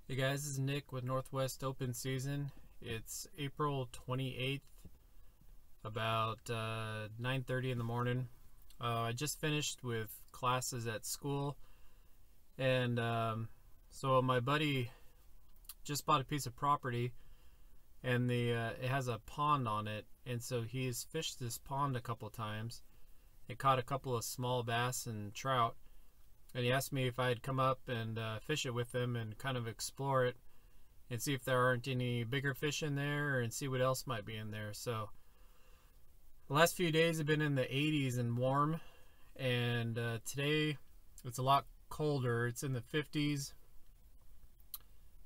Hey guys, this is Nick with Northwest Open Season. It's April 28th, about 9:30 in the morning. I just finished with classes at school, and so my buddy just bought a piece of property, and it has a pond on it, and so he's fished this pond a couple times. It caught a couple of small bass and trout. And he asked me if I'd come up and fish it with him and kind of explore it and see if there aren't any bigger fish in there and see what else might be in there. So the last few days have been in the 80s and warm, and today it's a lot colder. It's in the 50s,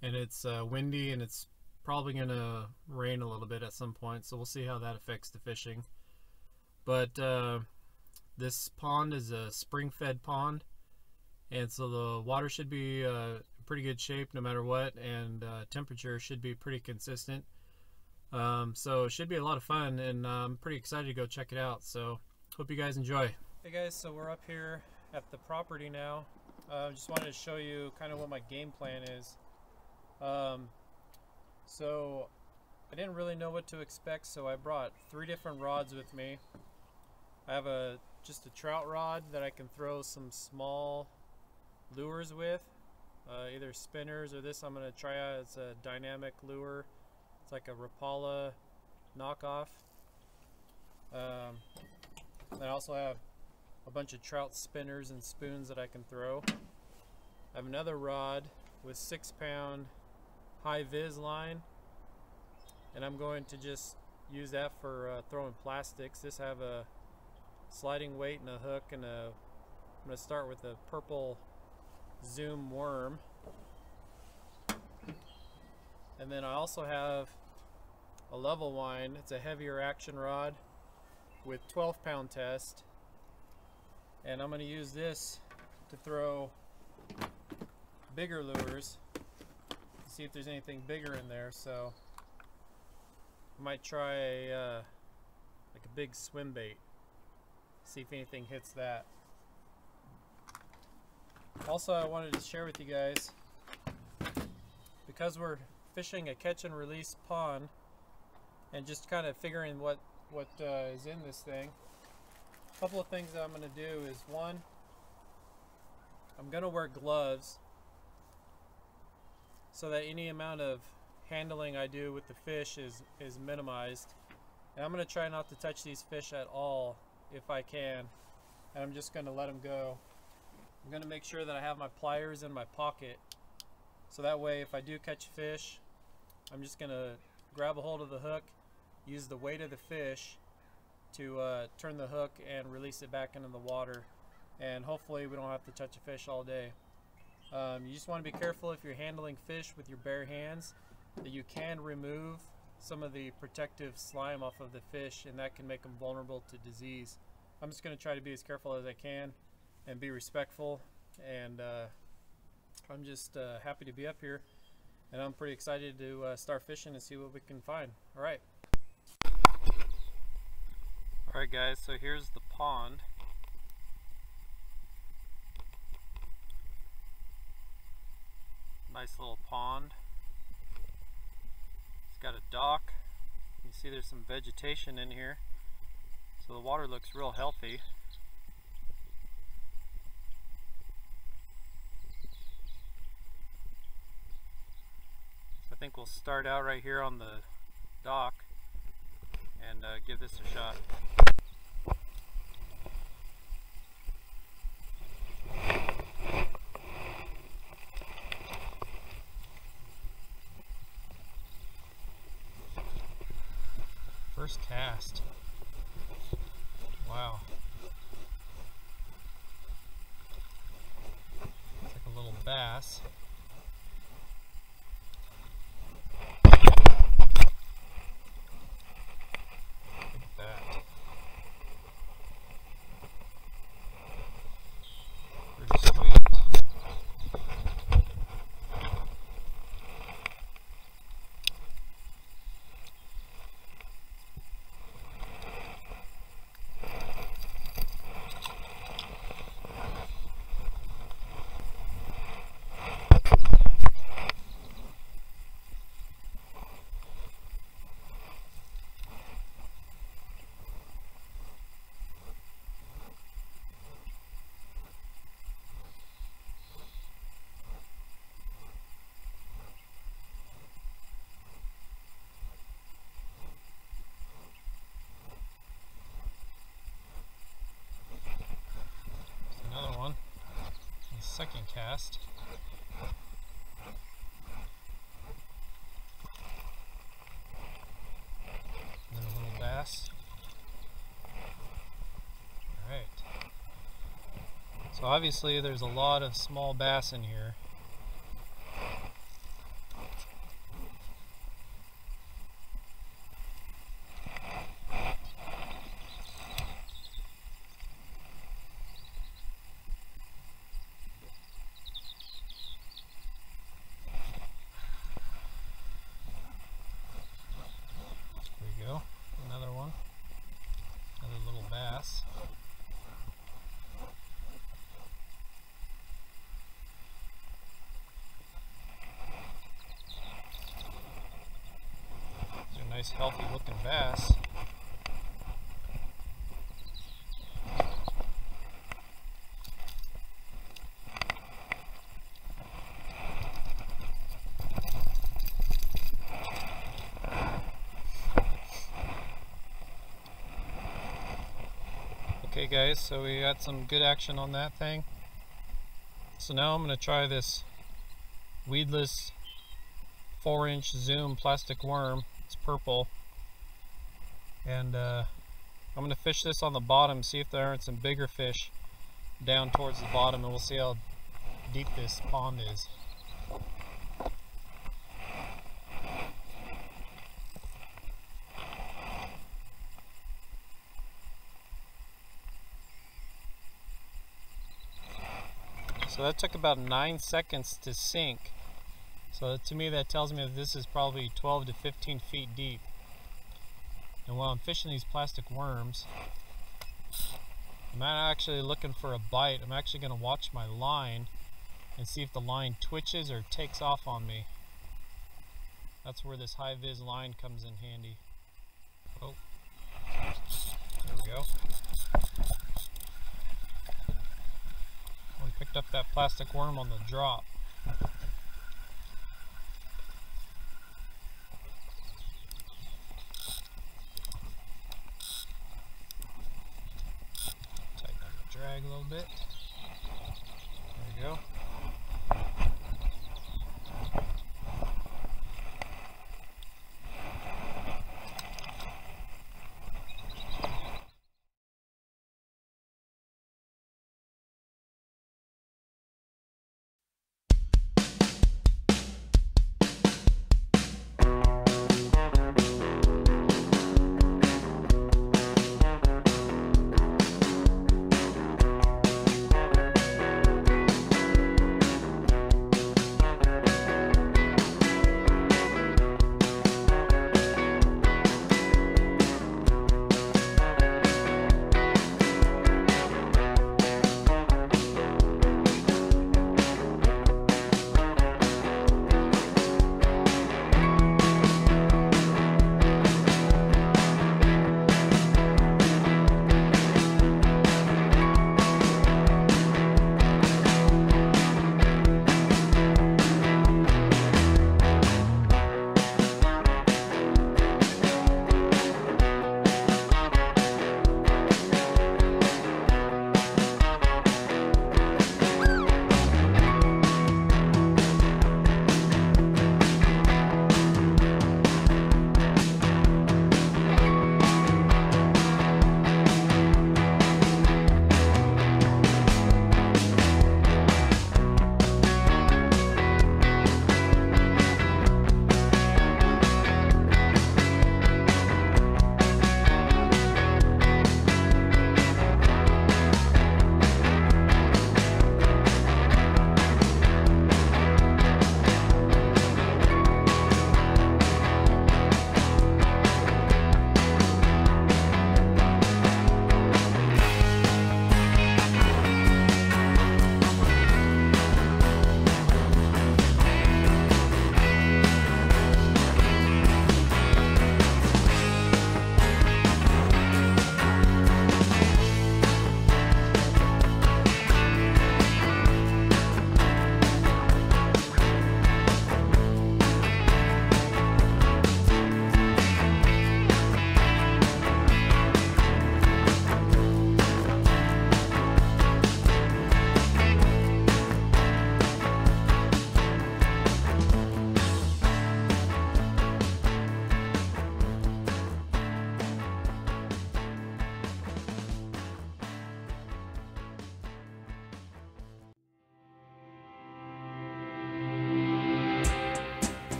and it's windy, and it's probably going to rain a little bit at some point, so we'll see how that affects the fishing. But this pond is a spring-fed pond, and so the water should be in pretty good shape no matter what, and temperature should be pretty consistent. So it should be a lot of fun, and I'm pretty excited to go check it out. So hope you guys enjoy. Hey guys, so we're up here at the property now. Just wanted to show you kind of what my game plan is. So I didn't really know what to expect, so I brought 3 different rods with me. I have just a trout rod that I can throw some small lures with, either spinners or this I'm going to try out. It's a dynamic lure. It's like a Rapala knockoff. I also have a bunch of trout spinners and spoons that I can throw. I have another rod with 6-pound high vis line, and I'm going to just use that for throwing plastics. This have a sliding weight and a hook, and I'm going to start with a purple Zoom worm. And then I also have a level line. It's a heavier action rod with 12-pound test, and I'm going to use this to throw bigger lures to see if there's anything bigger in there. So I might try like a big swim bait, see if anything hits that. Also, I wanted to share with you guys, because we're fishing a catch and release pond and just kind of figuring what is in this thing, a couple of things that I'm going to do is, one, I'm going to wear gloves so that any amount of handling I do with the fish is minimized. And I'm going to try not to touch these fish at all if I can, and I'm just going to let them go. I'm going to make sure that I have my pliers in my pocket, so that way if I do catch fish, I'm just going to grab a hold of the hook, use the weight of the fish to turn the hook and release it back into the water, and hopefully we don't have to touch a fish all day. You just want to be careful if you're handling fish with your bare hands, that you can remove some of the protective slime off of the fish, and that can make them vulnerable to disease. I'm just going to try to be as careful as I can and be respectful, and I'm just happy to be up here, and I'm pretty excited to start fishing and see what we can find. Alright guys, so here's the pond. Nice little pond. It's got a dock. You see there's some vegetation in here, so the water looks real healthy. I think we'll start out right here on the dock and give this a shot. First cast. Wow. It's like a little bass. second cast. And then a little bass. Alright. So obviously there's a lot of small bass in here. Another one, another little bass. These are nice, healthy looking bass. Okay guys, so we got some good action on that thing. So now I'm going to try this weedless 4-inch zoom plastic worm. It's purple. And I'm going to fish this on the bottom, see if there aren't some bigger fish down towards the bottom, and we'll see how deep this pond is. So that took about 9 seconds to sink. So to me that tells me that this is probably 12 to 15 feet deep. And while I'm fishing these plastic worms, I'm not actually looking for a bite. I'm actually going to watch my line and see if the line twitches or takes off on me. That's where this high-vis line comes in handy. Oh, there we go. We picked up that plastic worm on the drop. Tighten up the drag a little bit. There we go.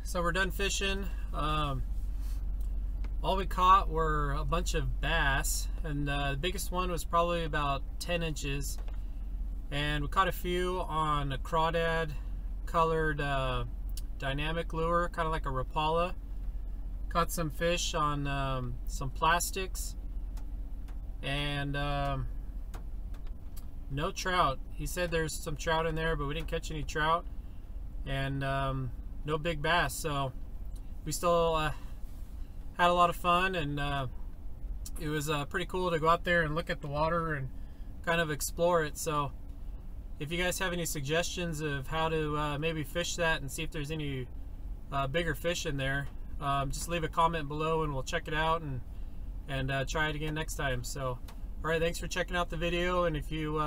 So we're done fishing. All we caught were a bunch of bass, and the biggest one was probably about 10 inches. And we caught a few on a crawdad colored dynamic lure, kind of like a Rapala. Caught some fish on some plastics, and no trout. He said there's some trout in there, but we didn't catch any trout, and no big bass. So we still had a lot of fun, and it was pretty cool to go out there and look at the water and kind of explore it. So if you guys have any suggestions of how to maybe fish that and see if there's any bigger fish in there, just leave a comment below and we'll check it out and try it again next time. So alright, thanks for checking out the video, and if you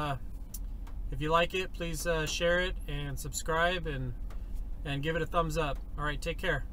like it, please share it and subscribe and give it a thumbs up. Alright, take care.